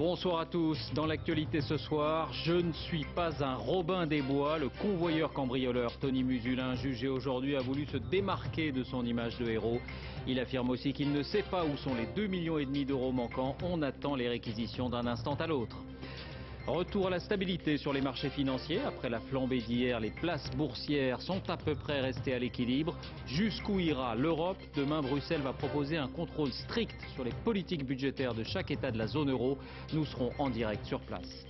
Bonsoir à tous. Dans l'actualité ce soir, je ne suis pas un Robin des Bois. Le convoyeur cambrioleur Tony Musulin, jugé aujourd'hui, a voulu se démarquer de son image de héros. Il affirme aussi qu'il ne sait pas où sont les 2,5 millions d'euros manquants. On attend les réquisitions d'un instant à l'autre. Retour à la stabilité sur les marchés financiers. Après la flambée d'hier, les places boursières sont à peu près restées à l'équilibre. Jusqu'où ira l'Europe? Demain, Bruxelles va proposer un contrôle strict sur les politiques budgétaires de chaque État de la zone euro. Nous serons en direct sur place.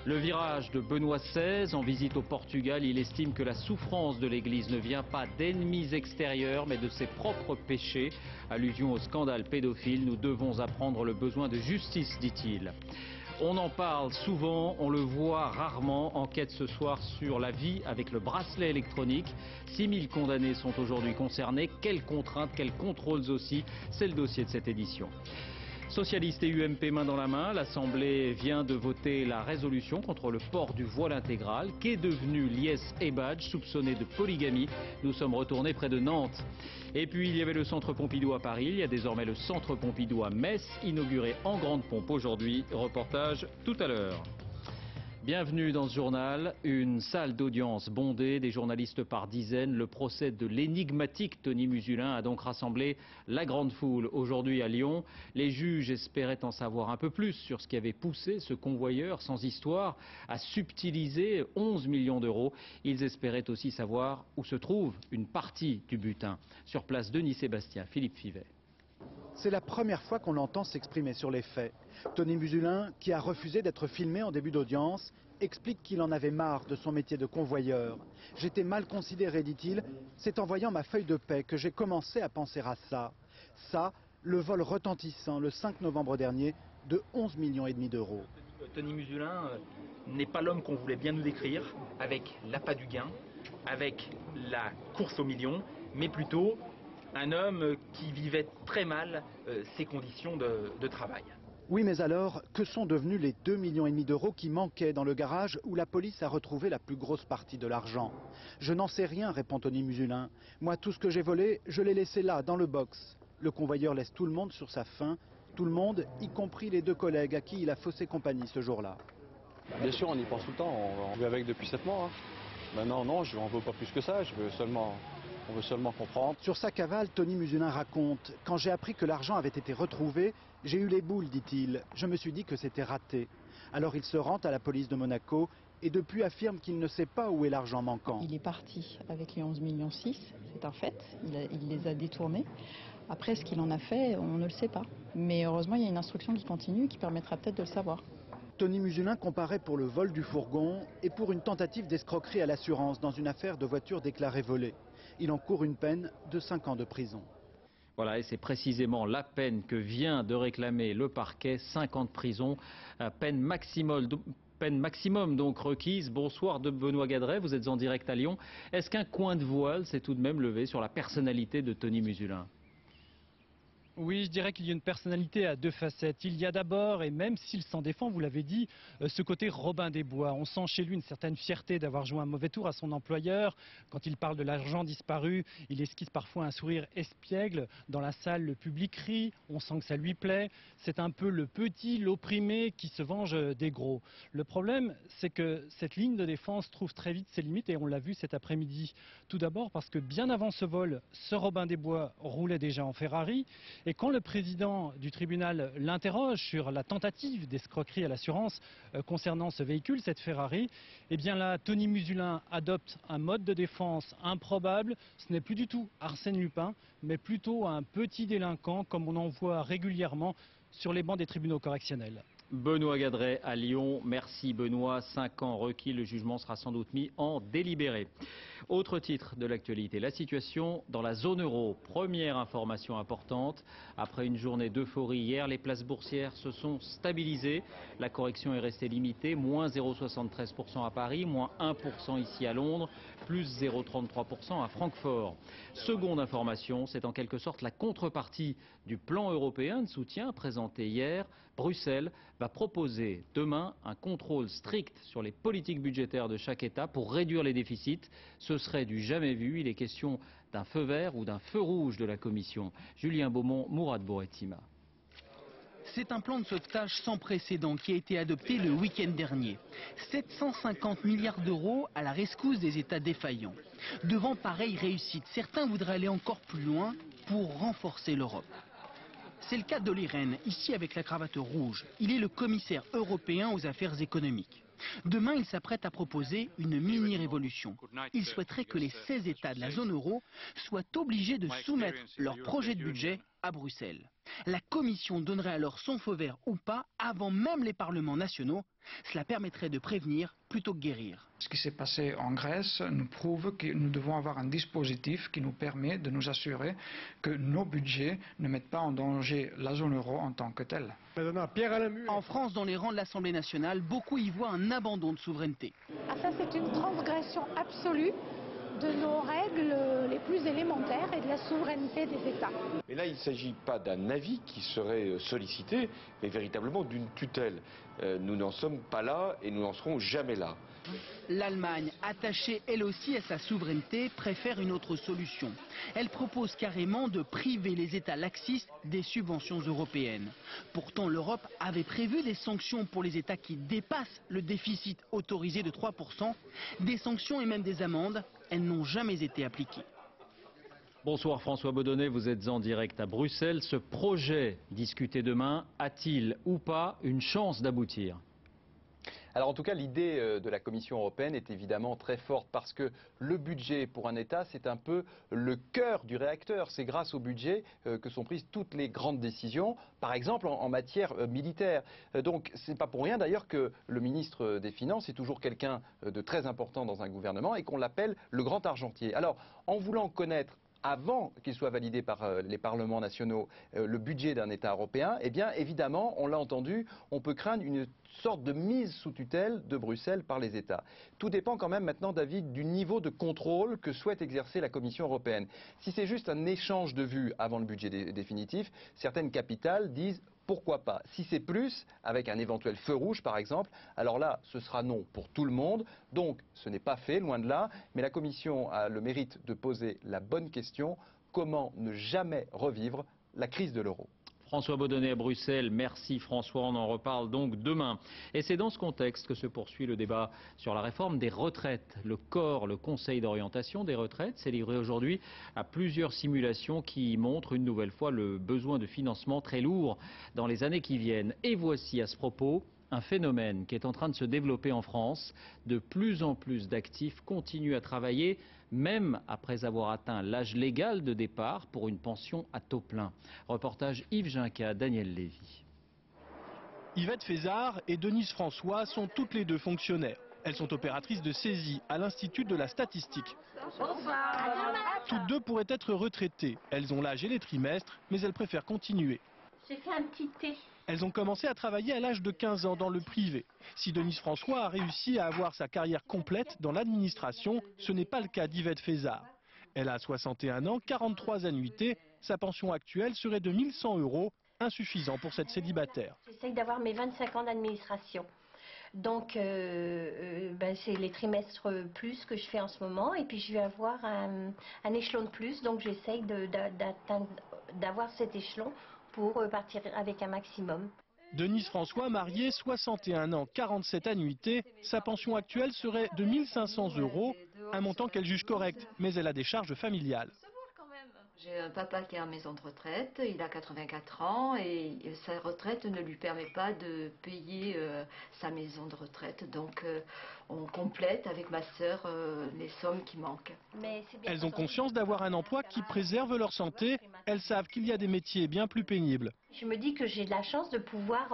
Le virage de Benoît XVI en visite au Portugal, il estime que la souffrance de l'Église ne vient pas d'ennemis extérieurs mais de ses propres péchés. Allusion au scandale pédophile, nous devons apprendre le besoin de justice, dit-il. On en parle souvent, on le voit rarement. Enquête ce soir sur la vie avec le bracelet électronique. 6000 condamnés sont aujourd'hui concernés. Quelles contraintes, quels contrôles aussi? C'est le dossier de cette édition. Socialistes et UMP main dans la main, l'Assemblée vient de voter la résolution contre le port du voile intégral. Qu'est devenu Lies Ebadj, soupçonné de polygamie? Nous sommes retournés près de Nantes. Et puis il y avait le Centre Pompidou à Paris, il y a désormais le Centre Pompidou à Metz, inauguré en grande pompe aujourd'hui. Reportage tout à l'heure. Bienvenue dans ce journal. Une salle d'audience bondée, des journalistes par dizaines. Le procès de l'énigmatique Tony Musulin a donc rassemblé la grande foule aujourd'hui à Lyon. Les juges espéraient en savoir un peu plus sur ce qui avait poussé ce convoyeur sans histoire à subtiliser 11 millions d'euros. Ils espéraient aussi savoir où se trouve une partie du butin. Sur place, Denis Sébastien, Philippe Fivet. C'est la première fois qu'on l'entend s'exprimer sur les faits. Tony Musulin, qui a refusé d'être filmé en début d'audience, explique qu'il en avait marre de son métier de convoyeur. « J'étais mal considéré, dit-il. C'est en voyant ma feuille de paie que j'ai commencé à penser à ça. Ça, le vol retentissant le 5 novembre dernier de 11,5 millions d'euros. » Tony Musulin n'est pas l'homme qu'on voulait bien nous décrire, avec l'appât du gain, avec la course aux millions, mais plutôt un homme qui vivait très mal ses conditions de travail. Oui, mais alors, que sont devenus les 2,5 millions d'euros qui manquaient dans le garage où la police a retrouvé la plus grosse partie de l'argent? Je n'en sais rien, répond Tony Musulin. Moi, tout ce que j'ai volé, je l'ai laissé là, dans le box. Le convoyeur laisse tout le monde sur sa faim. Tout le monde, y compris les 2 collègues à qui il a faussé compagnie ce jour-là. Bien sûr, on y pense tout le temps. On vit avec depuis 7 mois. Maintenant, non, je n'en veux pas plus que ça. On veut seulement comprendre. Sur sa cavale, Tony Musulin raconte « Quand j'ai appris que l'argent avait été retrouvé, j'ai eu les boules, dit-il. Je me suis dit que c'était raté. » Alors il se rend à la police de Monaco et depuis affirme qu'il ne sait pas où est l'argent manquant. Il est parti avec les 11,6 millions, c'est un fait. Il les a détournés. Après, ce qu'il en a fait, on ne le sait pas. Mais heureusement, il y a une instruction qui continue qui permettra peut-être de le savoir. Tony Musulin comparaît pour le vol du fourgon et pour une tentative d'escroquerie à l'assurance dans une affaire de voiture déclarée volée. Il encourt une peine de 5 ans de prison. Voilà, et c'est précisément la peine que vient de réclamer le parquet, 5 ans de prison, peine maximum donc requise. Bonsoir de Benoît Gadret, vous êtes en direct à Lyon. Est-ce qu'un coin de voile s'est tout de même levé sur la personnalité de Tony Musulin ? Oui, je dirais qu'il y a une personnalité à 2 facettes. Il y a d'abord, et même s'il s'en défend, vous l'avez dit, ce côté Robin des Bois. On sent chez lui une certaine fierté d'avoir joué un mauvais tour à son employeur. Quand il parle de l'argent disparu, il esquisse parfois un sourire espiègle. Dans la salle, le public rit, on sent que ça lui plaît. C'est un peu le petit, l'opprimé qui se venge des gros. Le problème, c'est que cette ligne de défense trouve très vite ses limites et on l'a vu cet après-midi. Tout d'abord parce que bien avant ce vol, ce Robin des Bois roulait déjà en Ferrari. Et quand le président du tribunal l'interroge sur la tentative d'escroquerie à l'assurance concernant ce véhicule, cette Ferrari, eh bien là, Tony Musulin adopte un mode de défense improbable. Ce n'est plus du tout Arsène Lupin, mais plutôt un petit délinquant comme on en voit régulièrement sur les bancs des tribunaux correctionnels. Benoît Gadret à Lyon. Merci Benoît. 5 ans requis. Le jugement sera sans doute mis en délibéré. Autre titre de l'actualité, la situation dans la zone euro. Première information importante. Après une journée d'euphorie hier, les places boursières se sont stabilisées. La correction est restée limitée. Moins 0,73% à Paris, moins 1% ici à Londres, plus 0,33% à Francfort. Seconde information, c'est en quelque sorte la contrepartie du plan européen de soutien présenté hier. Bruxelles va proposer demain un contrôle strict sur les politiques budgétaires de chaque État pour réduire les déficits. Ce serait du jamais vu. Il est question d'un feu vert ou d'un feu rouge de la Commission. Julien Beaumont, Mourad Bourettima. C'est un plan de sauvetage sans précédent qui a été adopté le week-end dernier. 750 milliards d'euros à la rescousse des États défaillants. Devant pareille réussite, certains voudraient aller encore plus loin pour renforcer l'Europe. C'est le cas d'Olli Rehn, ici avec la cravate rouge. Il est le commissaire européen aux affaires économiques. Demain, il s'apprête à proposer une mini-révolution. Il souhaiterait que les 16 États de la zone euro soient obligés de soumettre leur projet de budget à Bruxelles. La Commission donnerait alors son feu vert ou pas avant même les parlements nationaux. Cela permettrait de prévenir plutôt que guérir. Ce qui s'est passé en Grèce nous prouve que nous devons avoir un dispositif qui nous permet de nous assurer que nos budgets ne mettent pas en danger la zone euro en tant que telle. En France, dans les rangs de l'Assemblée nationale, beaucoup y voient un abandon de souveraineté. Ah, ça, c'est une transgression absolue de nos règles les plus élémentaires et de la souveraineté des États. Mais là, il ne s'agit pas d'un avis qui serait sollicité, mais véritablement d'une tutelle. Nous n'en sommes pas là et nous n'en serons jamais là. L'Allemagne, attachée elle aussi à sa souveraineté, préfère une autre solution. Elle propose carrément de priver les États laxistes des subventions européennes. Pourtant, l'Europe avait prévu des sanctions pour les États qui dépassent le déficit autorisé de 3%. Des sanctions et même des amendes, elles n'ont jamais été appliquées. Bonsoir François Baudonnet, vous êtes en direct à Bruxelles. Ce projet discuté demain a-t-il ou pas une chance d'aboutir ? Alors en tout cas, l'idée de la Commission européenne est évidemment très forte parce que le budget pour un État, c'est un peu le cœur du réacteur. C'est grâce au budget que sont prises toutes les grandes décisions, par exemple en matière militaire. Donc c'est pas pour rien d'ailleurs que le ministre des Finances est toujours quelqu'un de très important dans un gouvernement et qu'on l'appelle le grand argentier. Alors en voulant connaître avant qu'il soit validé par les parlements nationaux le budget d'un État européen, eh bien évidemment, on l'a entendu, on peut craindre une sorte de mise sous tutelle de Bruxelles par les États. Tout dépend quand même maintenant, David, du niveau de contrôle que souhaite exercer la Commission européenne. Si c'est juste un échange de vues avant le budget définitif, certaines capitales disent pourquoi pas. Si c'est plus, avec un éventuel feu rouge par exemple, alors là, ce sera non pour tout le monde. Donc, ce n'est pas fait, loin de là. Mais la Commission a le mérite de poser la bonne question. Comment ne jamais revivre la crise de l'euro ? François Baudonnet à Bruxelles, merci François, on en reparle donc demain. Et c'est dans ce contexte que se poursuit le débat sur la réforme des retraites. Le COR, le Conseil d'orientation des retraites, s'est livré aujourd'hui à plusieurs simulations qui montrent une nouvelle fois le besoin de financement très lourd dans les années qui viennent. Et voici à ce propos un phénomène qui est en train de se développer en France. De plus en plus d'actifs continuent à travailler, même après avoir atteint l'âge légal de départ pour une pension à taux plein. Reportage Yves Ginca, Daniel Lévy. Yvette Fézard et Denise François sont toutes les deux fonctionnaires. Elles sont opératrices de saisie à l'Institut de la statistique. Toutes deux pourraient être retraitées. Elles ont l'âge et les trimestres, mais elles préfèrent continuer. J'ai fait un petit thé. Elles ont commencé à travailler à l'âge de 15 ans dans le privé. Si Denise François a réussi à avoir sa carrière complète dans l'administration, ce n'est pas le cas d'Yvette Fézard. Elle a 61 ans, 43 annuités. Sa pension actuelle serait de 1 100 €, insuffisant pour cette célibataire. J'essaye d'avoir mes 25 ans d'administration. Donc, c'est les trimestres plus que je fais en ce moment. Et puis, je vais avoir un échelon de plus. Donc, j'essaye d'avoir cet échelon pour partir avec un maximum. Denise François, mariée, 61 ans, 47 annuités. Sa pension actuelle serait de 1 500 €, un montant qu'elle juge correct, mais elle a des charges familiales. J'ai un papa qui est en maison de retraite, il a 84 ans et sa retraite ne lui permet pas de payer sa maison de retraite. Donc on complète avec ma sœur les sommes qui manquent. Elles ont conscience d'avoir un emploi qui préserve leur santé. Elles savent qu'il y a des métiers bien plus pénibles. Je me dis que j'ai de la chance de pouvoir,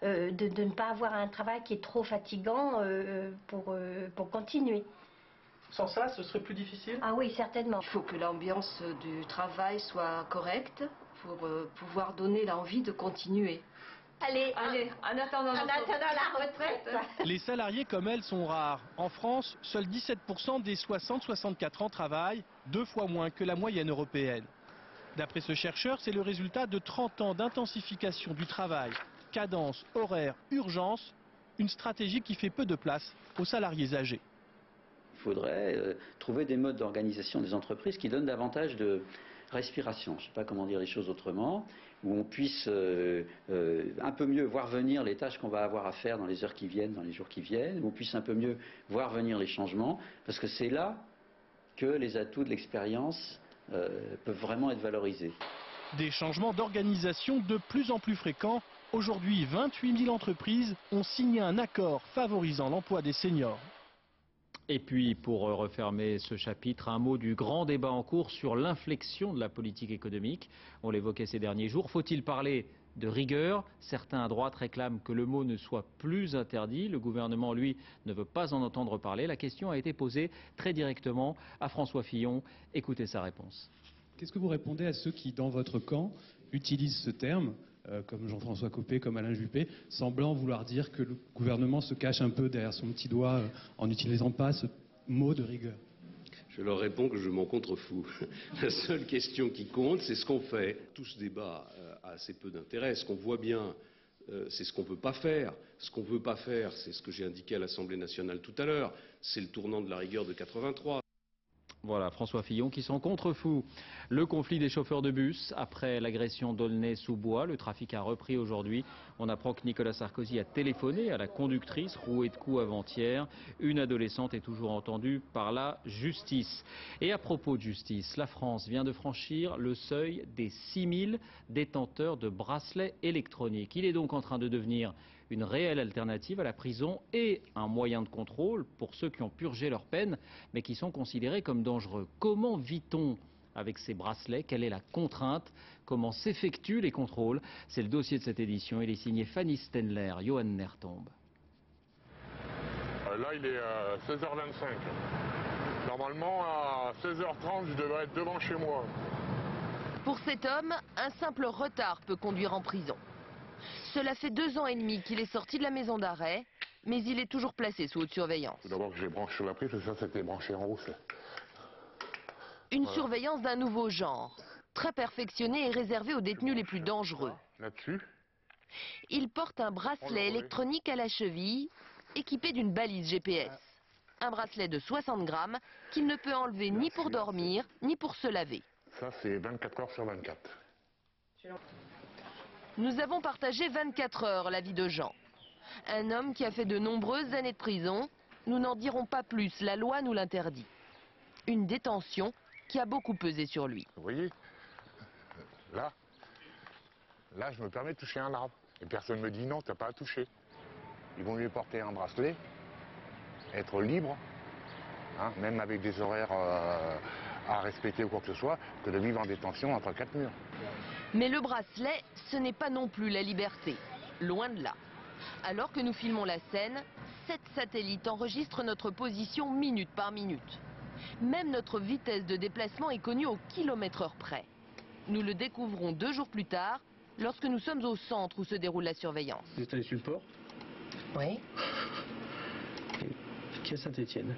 de ne pas avoir un travail qui est trop fatigant pour continuer. Sans ça, ce serait plus difficile ? Ah oui, certainement. Il faut que l'ambiance du travail soit correcte pour pouvoir donner l'envie de continuer. Allez, en attendant la retraite. Les salariés comme elles sont rares. En France, seuls 17% des 60-64 ans travaillent, 2 fois moins que la moyenne européenne. D'après ce chercheur, c'est le résultat de 30 ans d'intensification du travail. Cadence, horaire, urgence, une stratégie qui fait peu de place aux salariés âgés. Il faudrait trouver des modes d'organisation des entreprises qui donnent davantage de respiration, je ne sais pas comment dire les choses autrement, où on puisse un peu mieux voir venir les tâches qu'on va avoir à faire dans les heures qui viennent, dans les jours qui viennent, où on puisse un peu mieux voir venir les changements, parce que c'est là que les atouts de l'expérience peuvent vraiment être valorisés. Des changements d'organisation de plus en plus fréquents. Aujourd'hui, 28 000 entreprises ont signé un accord favorisant l'emploi des seniors. Et puis, pour refermer ce chapitre, un mot du grand débat en cours sur l'inflexion de la politique économique. On l'évoquait ces derniers jours. Faut-il parler de rigueur? Certains à droite réclament que le mot ne soit plus interdit. Le gouvernement, lui, ne veut pas en entendre parler. La question a été posée très directement à François Fillon. Écoutez sa réponse. Qu'est-ce que vous répondez à ceux qui, dans votre camp, utilisent ce terme, comme Jean-François Copé, comme Alain Juppé, semblant vouloir dire que le gouvernement se cache un peu derrière son petit doigt en n'utilisant pas ce mot de rigueur? Je leur réponds que je m'en contrefous. La seule question qui compte, c'est ce qu'on fait. Tout ce débat a assez peu d'intérêt. Ce qu'on voit bien, c'est ce qu'on ne peut pas faire. Ce qu'on ne veut pas faire, c'est ce que j'ai indiqué à l'Assemblée nationale tout à l'heure. C'est le tournant de la rigueur de 83. Voilà, François Fillon qui s'en contrefou. Le conflit des chauffeurs de bus, après l'agression d'Aulnay-sous-Bois, le trafic a repris aujourd'hui. On apprend que Nicolas Sarkozy a téléphoné à la conductrice rouée de coups avant-hier. Une adolescente est toujours entendue par la justice. Et à propos de justice, la France vient de franchir le seuil des 6000 détenteurs de bracelets électroniques. Il est donc en train de devenir une réelle alternative à la prison et un moyen de contrôle pour ceux qui ont purgé leur peine, mais qui sont considérés comme dangereux. Comment vit-on avec ces bracelets? Quelle est la contrainte? Comment s'effectuent les contrôles? C'est le dossier de cette édition. Il est signé Fanny Stenler, Johan Nertombe. Là, il est 16h25. Normalement, à 16h30, je devrais être devant chez moi. Pour cet homme, un simple retard peut conduire en prison. Cela fait 2 ans et demi qu'il est sorti de la maison d'arrêt, mais il est toujours placé sous haute surveillance. Tout d'abord que j'ai branché la prise, ça c'était branché en haut. Une surveillance d'un nouveau genre, très perfectionnée et réservée aux détenus les plus dangereux. Là-dessus. Il porte un bracelet électronique à la cheville, équipé d'une balise GPS. Un bracelet de 60 grammes qu'il ne peut enlever ni pour dormir, ni pour se laver. Ça c'est 24 heures sur 24. Nous avons partagé 24 heures la vie de Jean. Un homme qui a fait de nombreuses années de prison. Nous n'en dirons pas plus, la loi nous l'interdit. Une détention qui a beaucoup pesé sur lui. Vous voyez, là, je me permets de toucher un arbre. Et personne ne me dit non, t'as pas à toucher. Ils vont lui porter un bracelet, être libre, hein, même avec des horaires à respecter ou quoi que ce soit, que de vivre en détention entre 4 murs. Mais le bracelet, ce n'est pas non plus la liberté. Loin de là. Alors que nous filmons la scène, 7 satellites enregistrent notre position minute par minute. Même notre vitesse de déplacement est connue au kilomètre-heure près. Nous le découvrons 2 jours plus tard, lorsque nous sommes au centre où se déroule la surveillance. Vous êtes allé sur le port? Oui. Qui est Saint-Étienne?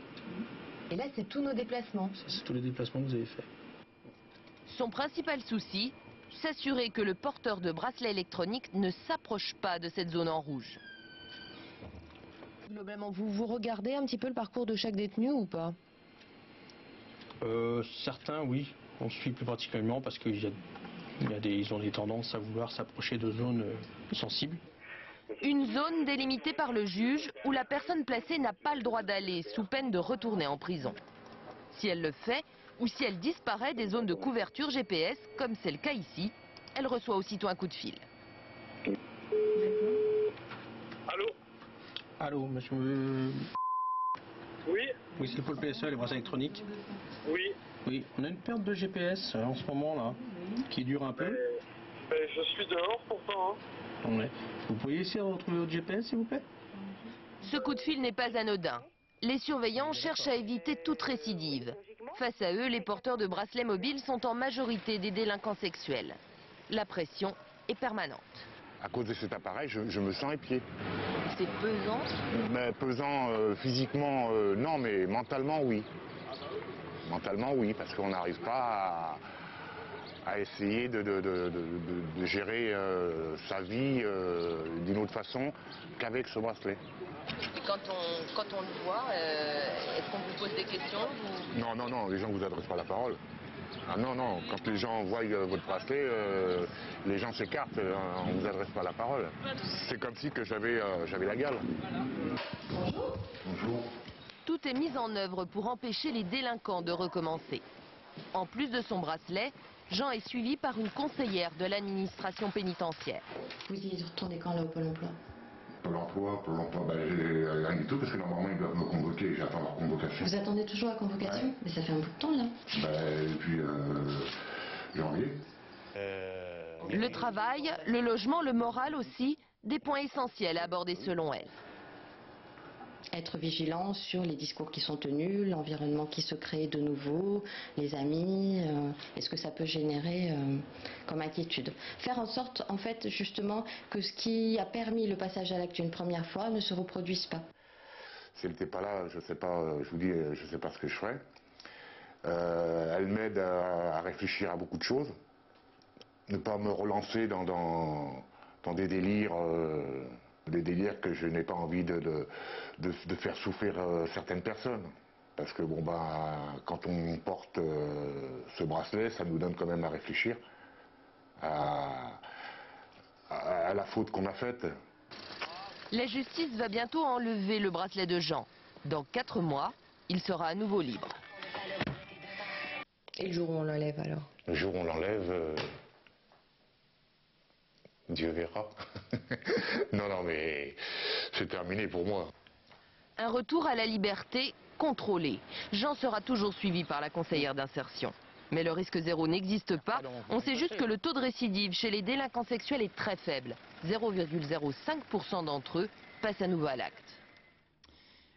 Et là, c'est tous nos déplacements. C'est tous les déplacements que vous avez faits. Son principal souci, s'assurer que le porteur de bracelet électronique ne s'approche pas de cette zone en rouge. Globalement, vous regardez un petit peu le parcours de chaque détenu ou pas? Certains, oui. On suit plus particulièrement parce qu'ils ont des tendances à vouloir s'approcher de zones sensibles. Une zone délimitée par le juge où la personne placée n'a pas le droit d'aller sous peine de retourner en prison. Si elle le fait, ou si elle disparaît des zones de couverture GPS, comme c'est le cas ici, elle reçoit aussitôt un coup de fil. Allô? Allô, monsieur... Oui? Oui, c'est le pôle PSE, les bracelets électroniques. Oui. Oui, on a une perte de GPS en ce moment là, qui dure un peu. Je suis dehors pourtant. Hein. Ouais. Vous pourriez essayer de retrouver votre GPS, s'il vous plaît? Ce coup de fil n'est pas anodin. Les surveillants cherchent à éviter toute récidive. Face à eux, les porteurs de bracelets mobiles sont en majorité des délinquants sexuels. La pression est permanente. À cause de cet appareil, je me sens épié. C'est pesant? Mais pesant physiquement, non, mais mentalement, oui. Mentalement, oui, parce qu'on n'arrive pas à essayer de gérer sa vie d'une autre façon qu'avec ce bracelet. Et quand on le voit, est-ce qu'on vous pose des questions Non, les gens ne vous adressent pas la parole. Ah non, non, quand les gens voient votre bracelet, les gens s'écartent, on ne vous adresse pas la parole. C'est comme si que j'avais la gale. Bonjour. Tout est mis en œuvre pour empêcher les délinquants de recommencer. En plus de son bracelet, Jean est suivi par une conseillère de l'administration pénitentiaire. Vous y retournez quand là au Pôle emploi? Pôle emploi, j'ai rien du tout parce que normalement ils doivent me convoquer, j'attends leur convocation. Vous attendez toujours la convocation? Ouais. Mais ça fait un bout de temps là. Depuis janvier. Le travail, le logement, le moral aussi, des points essentiels à aborder selon elle. Être vigilant sur les discours qui sont tenus, l'environnement qui se crée de nouveau, les amis, et ce que ça peut générer comme inquiétude. Faire en sorte, en fait, justement, que ce qui a permis le passage à l'acte une première fois ne se reproduise pas. Si elle n'était pas là, je sais pas, je vous dis, je sais pas ce que je ferais. Elle m'aide à réfléchir à beaucoup de choses, ne pas me relancer dans des délires. Des délires que je n'ai pas envie de faire souffrir certaines personnes. Parce que bon quand on porte ce bracelet, ça nous donne quand même à réfléchir à la faute qu'on a faite. La justice va bientôt enlever le bracelet de Jean. Dans 4 mois, il sera à nouveau libre. Et le jour où on l'enlève alors? Le jour où on l'enlève, Dieu verra. Non, mais c'est terminé pour moi. Un retour à la liberté contrôlé. Jean sera toujours suivi par la conseillère d'insertion. Mais le risque zéro n'existe pas. On sait juste que le taux de récidive chez les délinquants sexuels est très faible. 0,05% d'entre eux passent à nouveau à l'acte.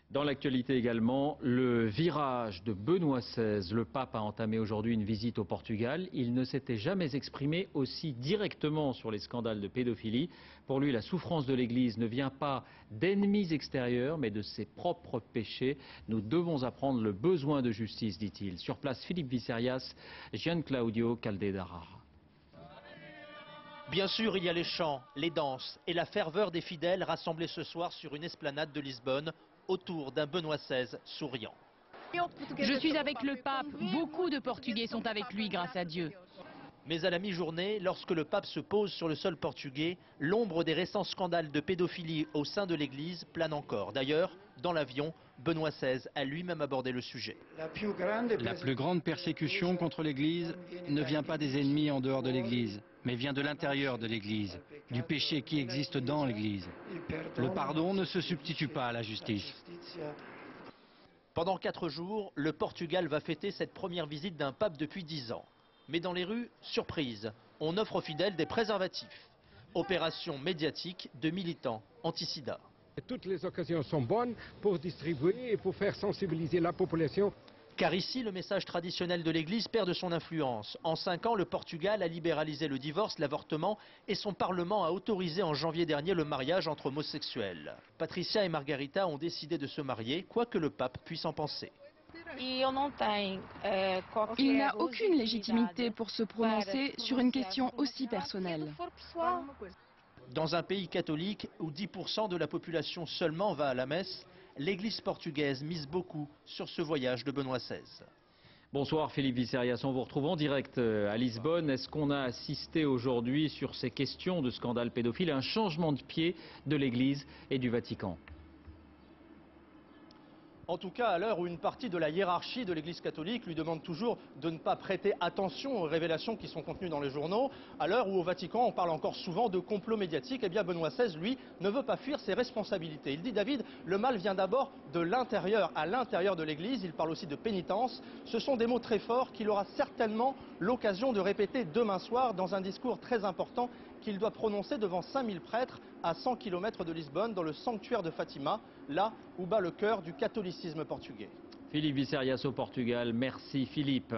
Dans l'actualité également, le virage de Benoît XVI. Le pape a entamé aujourd'hui une visite au Portugal. Il ne s'était jamais exprimé aussi directement sur les scandales de pédophilie. Pour lui, la souffrance de l'Église ne vient pas d'ennemis extérieurs, mais de ses propres péchés. Nous devons apprendre le besoin de justice, dit-il. Sur place, Philippe Visserias, Gian Claudio Caldedara. Bien sûr, il y a les chants, les danses et la ferveur des fidèles rassemblés ce soir sur une esplanade de Lisbonne, autour d'un Benoît XVI souriant. Je suis avec le pape. Beaucoup de Portugais sont avec lui, grâce à Dieu. Mais à la mi-journée, lorsque le pape se pose sur le sol portugais, l'ombre des récents scandales de pédophilie au sein de l'Église plane encore. D'ailleurs, dans l'avion, Benoît XVI a lui-même abordé le sujet. La plus grande persécution contre l'Église ne vient pas des ennemis en dehors de l'Église, mais vient de l'intérieur de l'Église, du péché qui existe dans l'Église. Le pardon ne se substitue pas à la justice. Pendant 4 jours, le Portugal va fêter cette première visite d'un pape depuis 10 ans. Mais dans les rues, surprise, on offre aux fidèles des préservatifs. Opération médiatique de militants anti-sida. Toutes les occasions sont bonnes pour distribuer et pour faire sensibiliser la population. Car ici, le message traditionnel de l'Église perd de son influence. En 5 ans, le Portugal a libéralisé le divorce, l'avortement et son Parlement a autorisé en janvier dernier le mariage entre homosexuels. Patricia et Margarita ont décidé de se marier, quoi que le pape puisse en penser. Il n'a aucune légitimité pour se prononcer sur une question aussi personnelle. Dans un pays catholique où 10% de la population seulement va à la messe, l'Église portugaise mise beaucoup sur ce voyage de Benoît XVI. Bonsoir Philippe Visserias, on vous retrouve en direct à Lisbonne. Est-ce qu'on a assisté aujourd'hui sur ces questions de scandale pédophile à un changement de pied de l'Église et du Vatican ? En tout cas, à l'heure où une partie de la hiérarchie de l'Église catholique lui demande toujours de ne pas prêter attention aux révélations qui sont contenues dans les journaux, à l'heure où au Vatican on parle encore souvent de complot médiatique, eh bien Benoît XVI, lui, ne veut pas fuir ses responsabilités. Il dit, David, le mal vient d'abord de l'intérieur, à l'intérieur de l'Église. Il parle aussi de pénitence. Ce sont des mots très forts qu'il aura certainement l'occasion de répéter demain soir dans un discours très important qu'il doit prononcer devant 5000 prêtres à 100 km de Lisbonne, dans le sanctuaire de Fatima, là où bat le cœur du catholicisme portugais. Philippe Visserias au Portugal, merci Philippe.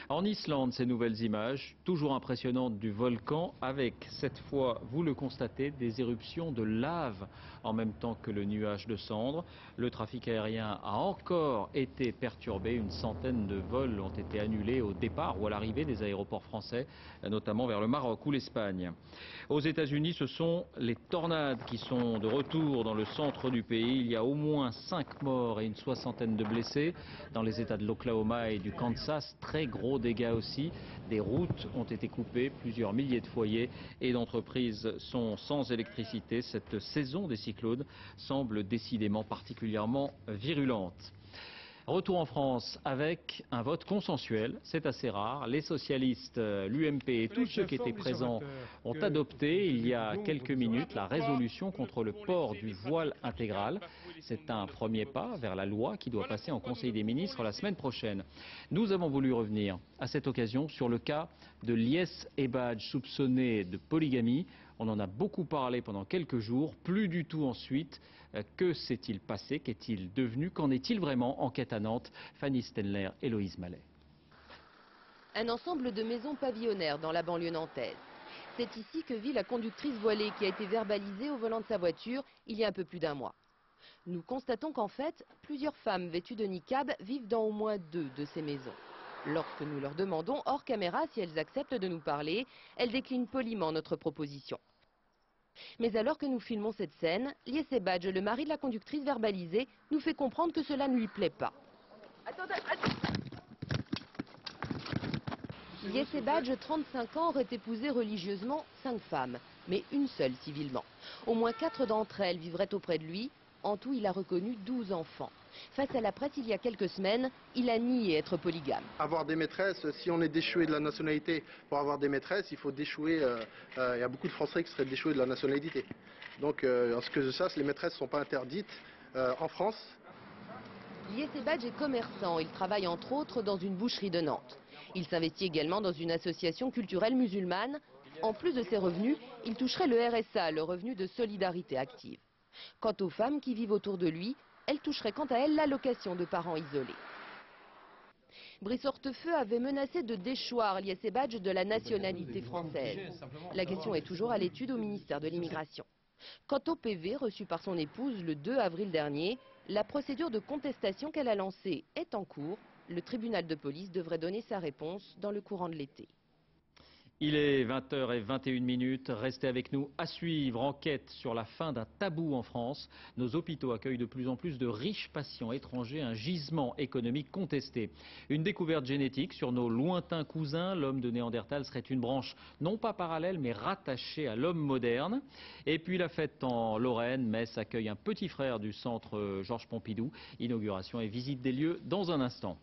En Islande, ces nouvelles images, toujours impressionnantes du volcan, avec cette fois, vous le constatez, des éruptions de lave en même temps que le nuage de cendres. Le trafic aérien a encore été perturbé. Une centaine de vols ont été annulés au départ ou à l'arrivée des aéroports français, notamment vers le Maroc ou l'Espagne. Aux États-Unis, ce sont les tornades qui sont de retour dans le centre du pays. Il y a au moins 5 morts et une soixantaine de blessés dans les États de l'Oklahoma et du Kansas. Très gros gros dégâts aussi. Des routes ont été coupées, plusieurs milliers de foyers et d'entreprises sont sans électricité. Cette saison des cyclones semble décidément particulièrement virulente. Retour en France avec un vote consensuel, c'est assez rare. Les socialistes, l'UMP et tous ceux qui étaient présents ont adopté il y a quelques minutes la résolution contre le port du voile intégral. C'est un premier pas vers la loi qui doit passer en Conseil des ministres la semaine prochaine. Nous avons voulu revenir à cette occasion sur le cas de Lies Ebadj, soupçonné de polygamie. On en a beaucoup parlé pendant quelques jours, plus du tout ensuite. Que s'est-il passé? Qu'est-il devenu? Qu'en est-il vraiment? Enquête à Nantes, Fanny Stenler, Héloïse Mallet. Un ensemble de maisons pavillonnaires dans la banlieue nantaise. C'est ici que vit la conductrice voilée qui a été verbalisée au volant de sa voiture il y a un peu plus d'un mois. Nous constatons qu'en fait, plusieurs femmes vêtues de niqab vivent dans au moins 2 de ces maisons. Lorsque nous leur demandons hors caméra si elles acceptent de nous parler, elles déclinent poliment notre proposition. Mais alors que nous filmons cette scène, Lies Ebadj, le mari de la conductrice verbalisée, nous fait comprendre que cela ne lui plaît pas. Lies Ebadj, 35 ans, aurait épousé religieusement 5 femmes, mais une seule civilement. Au moins 4 d'entre elles vivraient auprès de lui. En tout, il a reconnu 12 enfants. Face à la presse, il y a quelques semaines, il a nié être polygame. Avoir des maîtresses, si on est déchoué de la nationalité pour avoir des maîtresses, il faut déchouer. Il y a beaucoup de Français qui seraient déchoués de la nationalité. Donc, en ce que je sache, les maîtresses ne sont pas interdites en France. Lies Ebadj est commerçant. Il travaille entre autres dans une boucherie de Nantes. Il s'investit également dans une association culturelle musulmane. En plus de ses revenus, il toucherait le RSA, le revenu de solidarité active. Quant aux femmes qui vivent autour de lui, elles toucheraient quant à elles l'allocation de parents isolés. Brice Hortefeux avait menacé de déchoir Lies Ebadj de la nationalité française. La question est toujours à l'étude au ministère de l'Immigration. Quant au PV reçu par son épouse le 2 avril dernier, la procédure de contestation qu'elle a lancée est en cours. Le tribunal de police devrait donner sa réponse dans le courant de l'été. Il est 20h21. Restez avec nous à suivre. Enquête sur la fin d'un tabou en France. Nos hôpitaux accueillent de plus en plus de riches patients étrangers, un gisement économique contesté. Une découverte génétique sur nos lointains cousins. L'homme de Néandertal serait une branche non pas parallèle mais rattachée à l'homme moderne. Et puis la fête en Lorraine. Metz accueille un petit frère du centre Georges Pompidou. Inauguration et visite des lieux dans un instant.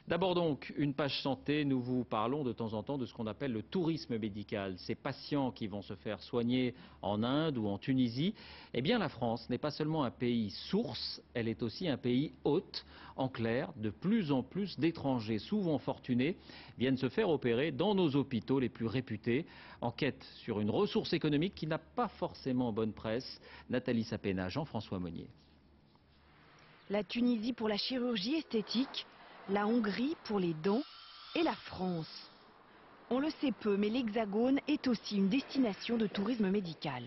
D'abord donc, une page santé, nous vous parlons de temps en temps de ce qu'on appelle le tourisme médical. Ces patients qui vont se faire soigner en Inde ou en Tunisie, eh bien la France n'est pas seulement un pays source, elle est aussi un pays hôte. En clair, de plus en plus d'étrangers, souvent fortunés, viennent se faire opérer dans nos hôpitaux les plus réputés. Enquête sur une ressource économique qui n'a pas forcément bonne presse. Nathalie Sapena, Jean-François Monnier. La Tunisie pour la chirurgie esthétique, la Hongrie pour les dents et la France. On le sait peu, mais l'Hexagone est aussi une destination de tourisme médical.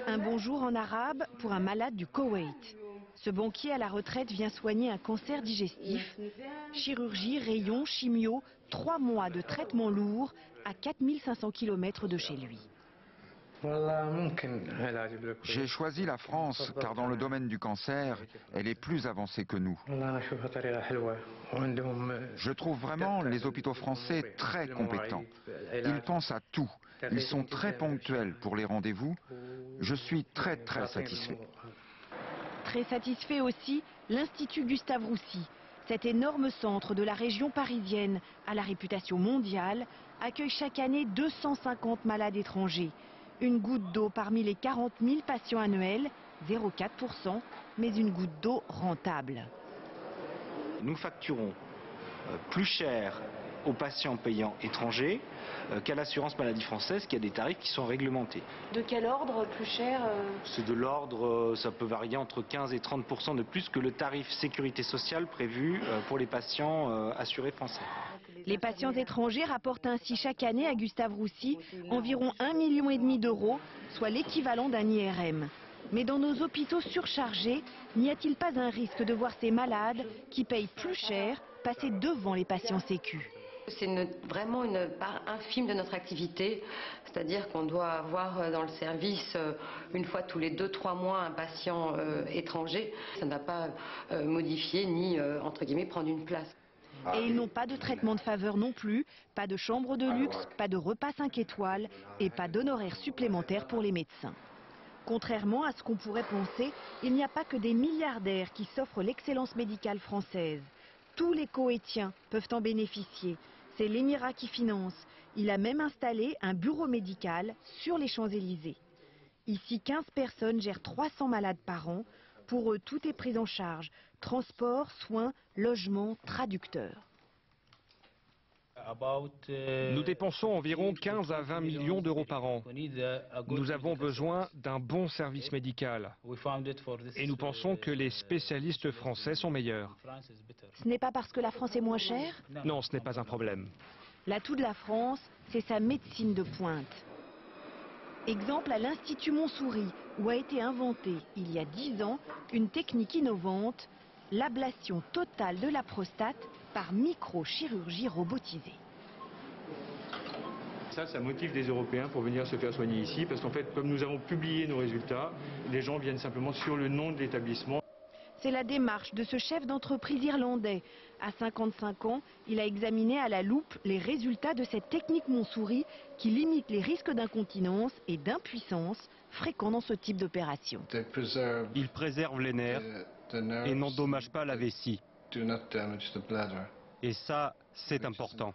Un bonjour en arabe pour un malade du Koweït. Ce banquier à la retraite vient soigner un cancer digestif. Chirurgie, rayons, chimio, 3 mois de traitement lourd à 4500 km de chez lui. J'ai choisi la France car dans le domaine du cancer, elle est plus avancée que nous. Je trouve vraiment les hôpitaux français très compétents. Ils pensent à tout. Ils sont très ponctuels pour les rendez-vous. Je suis très satisfait. Très satisfait aussi l'Institut Gustave Roussy. Cet énorme centre de la région parisienne, à la réputation mondiale, accueille chaque année 250 malades étrangers. Une goutte d'eau parmi les 40 000 patients annuels, 0,4%, mais une goutte d'eau rentable. Nous facturons plus cher aux patients payants étrangers qu'à l'assurance maladie française qui a des tarifs qui sont réglementés. De quel ordre plus cher C'est de l'ordre, ça peut varier entre 15 et 30% de plus que le tarif sécurité sociale prévu pour les patients assurés français. Les patients étrangers rapportent ainsi chaque année à Gustave Roussy environ 1,5 million d'euros, soit l'équivalent d'un IRM. Mais dans nos hôpitaux surchargés, n'y a-t-il pas un risque de voir ces malades qui payent plus cher passer devant les patients sécu? C'est vraiment une part infime de notre activité, c'est-à-dire qu'on doit avoir dans le service une fois tous les 2-3 mois un patient étranger. Ça ne va pas modifier ni, entre guillemets, prendre une place. Et ils n'ont pas de traitement de faveur non plus, pas de chambre de luxe, pas de repas 5 étoiles et pas d'honoraires supplémentaires pour les médecins. Contrairement à ce qu'on pourrait penser, il n'y a pas que des milliardaires qui s'offrent l'excellence médicale française. Tous les Koweïtiens peuvent en bénéficier. C'est l'Émirat qui finance. Il a même installé un bureau médical sur les Champs-Élysées. Ici, 15 personnes gèrent 300 malades par an. Pour eux, tout est pris en charge. Transport, soins, logement, traducteurs. Nous dépensons environ 15 à 20 millions d'euros par an. Nous avons besoin d'un bon service médical. Et nous pensons que les spécialistes français sont meilleurs. Ce n'est pas parce que la France est moins chère? Non, ce n'est pas un problème. L'atout de la France, c'est sa médecine de pointe. Exemple à l'Institut Montsouris, où a été inventée, il y a 10 ans, une technique innovante, l'ablation totale de la prostate par microchirurgie robotisée. Ça motive des Européens pour venir se faire soigner ici, parce qu'en fait, comme nous avons publié nos résultats, les gens viennent simplement sur le nom de l'établissement. C'est la démarche de ce chef d'entreprise irlandais. À 55 ans, il a examiné à la loupe les résultats de cette technique Montsouris qui limite les risques d'incontinence et d'impuissance fréquents dans ce type d'opération. Il préserve les nerfs et n'endommage pas la vessie. Et ça, c'est important.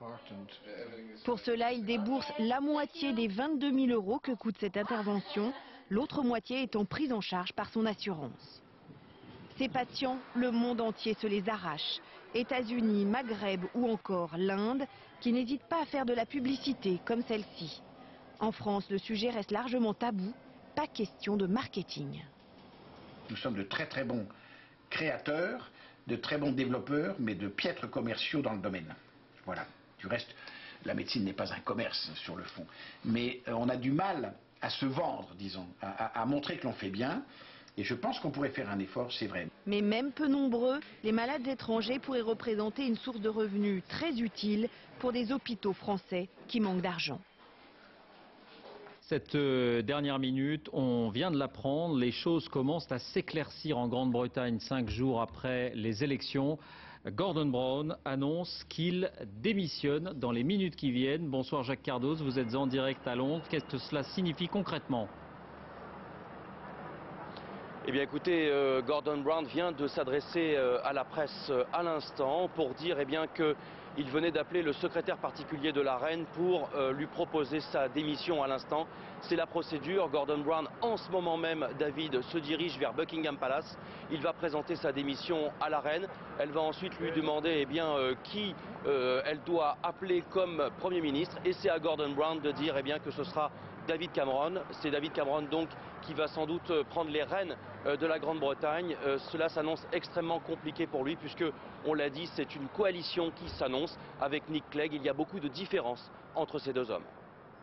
Pour cela, il débourse la moitié des 22 000 euros que coûte cette intervention, l'autre moitié étant prise en charge par son assurance. Ces patients, le monde entier se les arrache. États-Unis, Maghreb ou encore l'Inde, qui n'hésitent pas à faire de la publicité comme celle-ci. En France, le sujet reste largement tabou, pas question de marketing. Nous sommes de très très bons créateurs, de très bons développeurs, mais de piètres commerciaux dans le domaine. Voilà. Du reste, la médecine n'est pas un commerce sur le fond. Mais on a du mal à se vendre, disons, à montrer que l'on fait bien. Et je pense qu'on pourrait faire un effort, c'est vrai. Mais même peu nombreux, les malades étrangers pourraient représenter une source de revenus très utile pour des hôpitaux français qui manquent d'argent. Cette dernière minute, on vient de l'apprendre, les choses commencent à s'éclaircir en Grande-Bretagne 5 jours après les élections. Gordon Brown annonce qu'il démissionne dans les minutes qui viennent. Bonsoir Jacques Cardoz, vous êtes en direct à Londres. Qu'est-ce que cela signifie concrètement ? Eh bien écoutez, Gordon Brown vient de s'adresser à la presse à l'instant pour dire qu'il venait d'appeler le secrétaire particulier de la reine pour lui proposer sa démission à l'instant. C'est la procédure. Gordon Brown, en ce moment même, David, se dirige vers Buckingham Palace. Il va présenter sa démission à la reine. Elle va ensuite lui demander qui elle doit appeler comme Premier ministre. Et c'est à Gordon Brown de dire que ce sera David Cameron. C'est David Cameron donc qui va sans doute prendre les rênes de la Grande-Bretagne. Cela s'annonce extrêmement compliqué pour lui puisque, on l'a dit, c'est une coalition qui s'annonce avec Nick Clegg. Il y a beaucoup de différences entre ces deux hommes.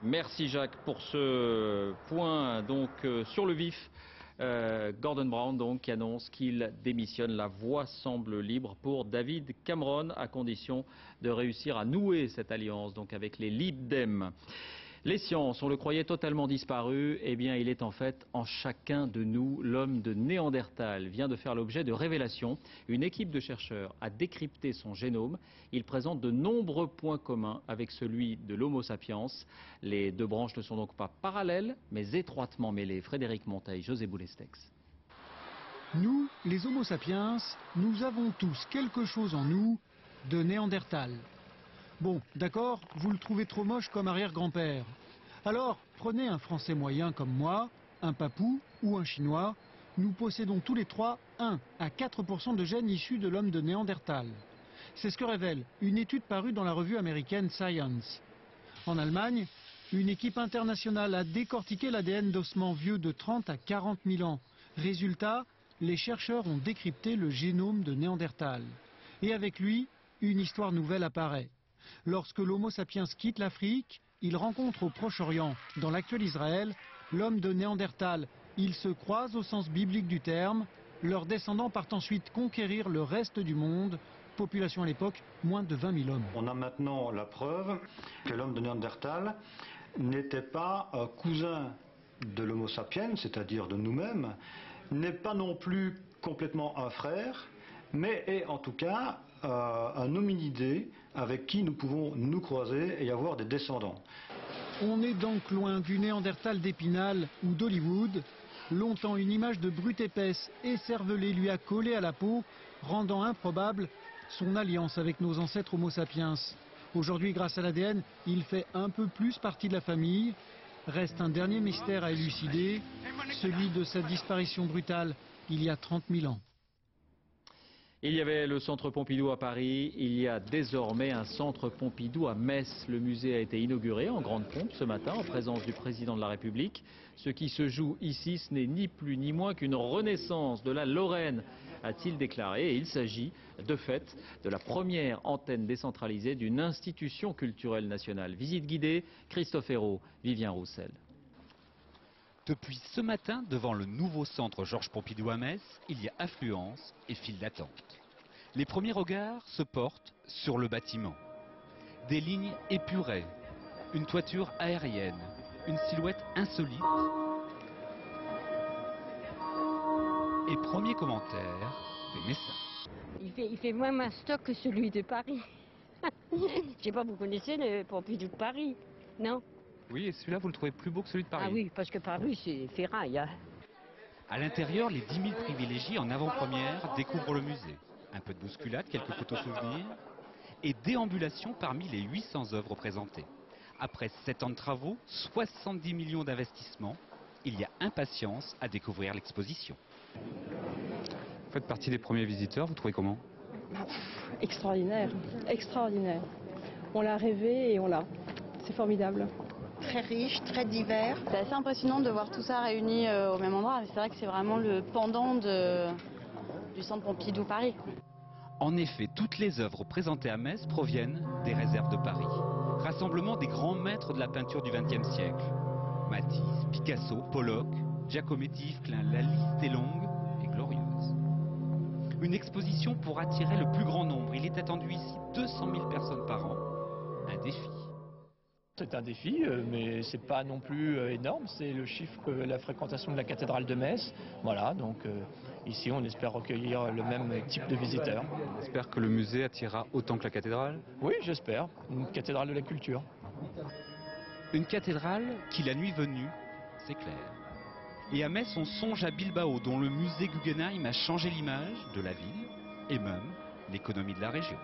Merci Jacques pour ce point donc sur le vif. Gordon Brown donc qui annonce qu'il démissionne. La voie semble libre pour David Cameron à condition de réussir à nouer cette alliance donc avec les Lib Dem. Les sciences, on le croyait totalement disparu, eh bien il est en fait en chacun de nous. L'homme de Néandertal vient de faire l'objet de révélations. Une équipe de chercheurs a décrypté son génome. Il présente de nombreux points communs avec celui de l'Homo sapiens. Les deux branches ne sont donc pas parallèles, mais étroitement mêlées. Frédéric Monteil, José Boulestex. Nous, les Homo sapiens, nous avons tous quelque chose en nous de Néandertal. Bon, d'accord, vous le trouvez trop moche comme arrière-grand-père. Alors, prenez un Français moyen comme moi, un Papou ou un Chinois. Nous possédons tous les trois 1 à 4% de gènes issus de l'homme de Néandertal. C'est ce que révèle une étude parue dans la revue américaine Science. En Allemagne, une équipe internationale a décortiqué l'ADN d'ossements vieux de 30 à 40 000 ans. Résultat, les chercheurs ont décrypté le génome de Néandertal. Et avec lui, une histoire nouvelle apparaît. Lorsque l'Homo sapiens quitte l'Afrique, il rencontre au Proche-Orient, dans l'actuel Israël, l'homme de Néandertal. Ils se croisent au sens biblique du terme. Leurs descendants partent ensuite conquérir le reste du monde. Population à l'époque, moins de 20 000 hommes. On a maintenant la preuve que l'homme de Néandertal n'était pas cousin de l'Homo sapiens, c'est-à-dire de nous-mêmes, n'est pas non plus complètement un frère, mais est en tout cas un hominidé avec qui nous pouvons nous croiser et avoir des descendants. On est donc loin du Néandertal d'Épinal ou d'Hollywood. Longtemps, une image de brute épaisse et cervelée lui a collé à la peau, rendant improbable son alliance avec nos ancêtres Homo sapiens. Aujourd'hui, grâce à l'ADN, il fait un peu plus partie de la famille. Reste un dernier mystère à élucider, celui de sa disparition brutale il y a 30 000 ans. Il y avait le centre Pompidou à Paris, il y a désormais un centre Pompidou à Metz. Le musée a été inauguré en grande pompe ce matin en présence du président de la République. Ce qui se joue ici, ce n'est ni plus ni moins qu'une renaissance de la Lorraine, a-t-il déclaré. Et il s'agit de fait de la première antenne décentralisée d'une institution culturelle nationale. Visite guidée, Christophe Hérault, Vivien Roussel. Depuis ce matin, devant le nouveau centre Georges Pompidou à Metz, il y a affluence et file d'attente. Les premiers regards se portent sur le bâtiment. Des lignes épurées, une toiture aérienne, une silhouette insolite. Et premier commentaire, des messages. Il fait moins mastoc que celui de Paris. Je sais pas, vous connaissez le Pompidou de Paris, non? Oui, et celui-là, vous le trouvez plus beau que celui de Paris? Ah oui, parce que Paris, c'est ferraille. Hein. À l'intérieur, les 10 000 privilégiés en avant-première découvrent le musée. Un peu de bousculade, quelques photos souvenirs et déambulation parmi les 800 œuvres présentées. Après 7 ans de travaux, 70 millions d'investissements, il y a impatience à découvrir l'exposition. Vous faites partie des premiers visiteurs, vous trouvez comment? Extraordinaire, extraordinaire. On l'a rêvé et on l'a. C'est formidable. Très riche, très divers. C'est assez impressionnant de voir tout ça réuni au même endroit. C'est vrai que c'est vraiment le pendant du centre Pompidou Paris. En effet, toutes les œuvres présentées à Metz proviennent des réserves de Paris. Rassemblement des grands maîtres de la peinture du XXe siècle. Matisse, Picasso, Pollock, Giacometti, Yves Klein, la liste est longue et glorieuse. Une exposition pour attirer le plus grand nombre. Il est attendu ici 200 000 personnes par an. Un défi. C'est un défi, mais c'est pas non plus énorme. C'est le chiffre, la fréquentation de la cathédrale de Metz. Voilà, donc ici on espère recueillir le même type de visiteurs. On espère que le musée attirera autant que la cathédrale? Oui, j'espère. Une cathédrale de la culture. Une cathédrale qui, la nuit venue, s'éclaire. Et à Metz, on songe à Bilbao, dont le musée Guggenheim a changé l'image de la ville et même l'économie de la région.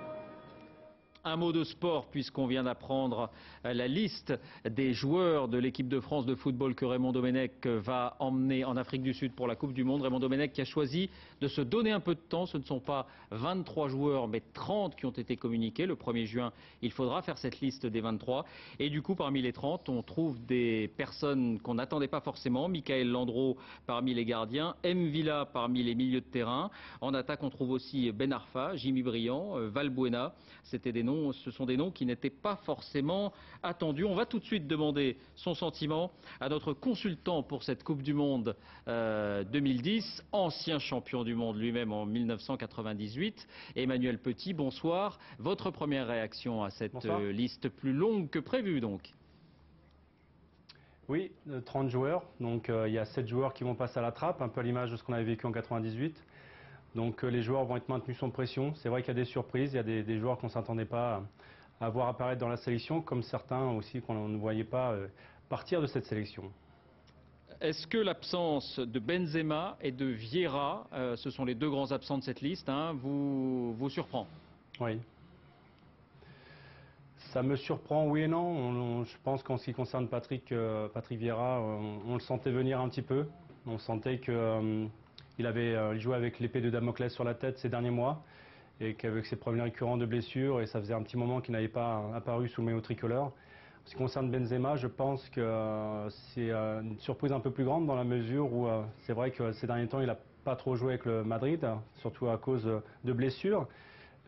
Un mot de sport puisqu'on vient d'apprendre la liste des joueurs de l'équipe de France de football que Raymond Domenech va emmener en Afrique du Sud pour la Coupe du Monde. Raymond Domenech qui a choisi de se donner un peu de temps. Ce ne sont pas 23 joueurs mais 30 qui ont été communiqués. Le 1er juin, il faudra faire cette liste des 23. Et du coup, parmi les 30, on trouve des personnes qu'on n'attendait pas forcément. Michael Landreau parmi les gardiens, M. Villa parmi les milieux de terrain. En attaque, on trouve aussi Ben Arfa, Jimmy Briand, Valbuena. Ce sont des noms qui n'étaient pas forcément attendus. On va tout de suite demander son sentiment à notre consultant pour cette Coupe du Monde 2010, ancien champion du monde lui-même en 1998. Emmanuel Petit, bonsoir. Votre première réaction à cette liste plus longue que prévue donc? Oui, 30 joueurs. Donc il y a 7 joueurs qui vont passer à la trappe, un peu à l'image de ce qu'on avait vécu en 98. Donc les joueurs vont être maintenus sous pression. C'est vrai qu'il y a des surprises, il y a des joueurs qu'on ne s'attendait pas à voir apparaître dans la sélection, comme certains aussi qu'on ne voyait pas partir de cette sélection. Est-ce que l'absence de Benzema et de Vieira, ce sont les deux grands absents de cette liste, hein, vous surprend? Oui. Ça me surprend, oui et non. Je pense qu'en ce qui concerne Patrick Vieira, on le sentait venir un petit peu. On sentait que... il jouait avec l'épée de Damoclès sur la tête ces derniers mois et qu'avec ses problèmes récurrents de blessures, et ça faisait un petit moment qu'il n'avait pas apparu sous le maillot tricolore. En ce qui concerne Benzema, je pense que c'est une surprise un peu plus grande dans la mesure où c'est vrai que ces derniers temps, il n'a pas trop joué avec le Madrid, surtout à cause de blessures,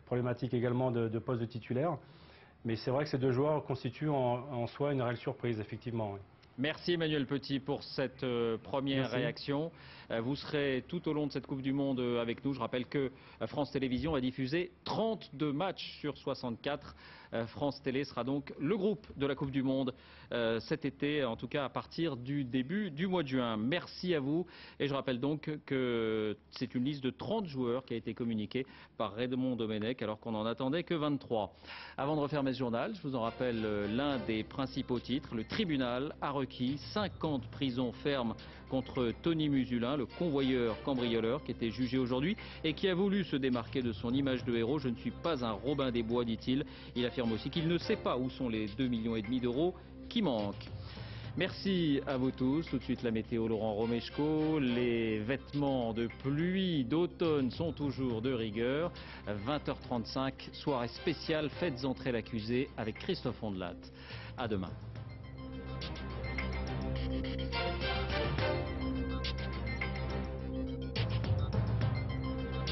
problématiques également de poste de titulaire. Mais c'est vrai que ces deux joueurs constituent en soi une réelle surprise, effectivement. Oui. Merci Emmanuel Petit pour cette première réaction. Vous serez tout au long de cette Coupe du Monde avec nous. Je rappelle que France Télévisions a diffusé 32 matchs sur 64 France Télé sera donc le groupe de la Coupe du Monde cet été, en tout cas à partir du début du mois de juin. Merci à vous et je rappelle donc que c'est une liste de 30 joueurs qui a été communiquée par Raymond Domenech alors qu'on n'en attendait que 23. Avant de refermer ce journal, je vous en rappelle l'un des principaux titres. Le tribunal a requis 50 prisons fermes contre Tony Musulin, le convoyeur cambrioleur qui était jugé aujourd'hui et qui a voulu se démarquer de son image de héros. Je ne suis pas un Robin des Bois, dit-il. Il affirme aussi qu'il ne sait pas où sont les 2,5 millions d'euros qui manquent. Merci à vous tous. Tout de suite la météo, Laurent Romeshko. Les vêtements de pluie d'automne sont toujours de rigueur. 20h35, soirée spéciale, faites entrer l'accusé avec Christophe Ondelat. À demain.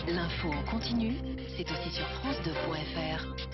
L'info en continu, c'est aussi sur France2.fr.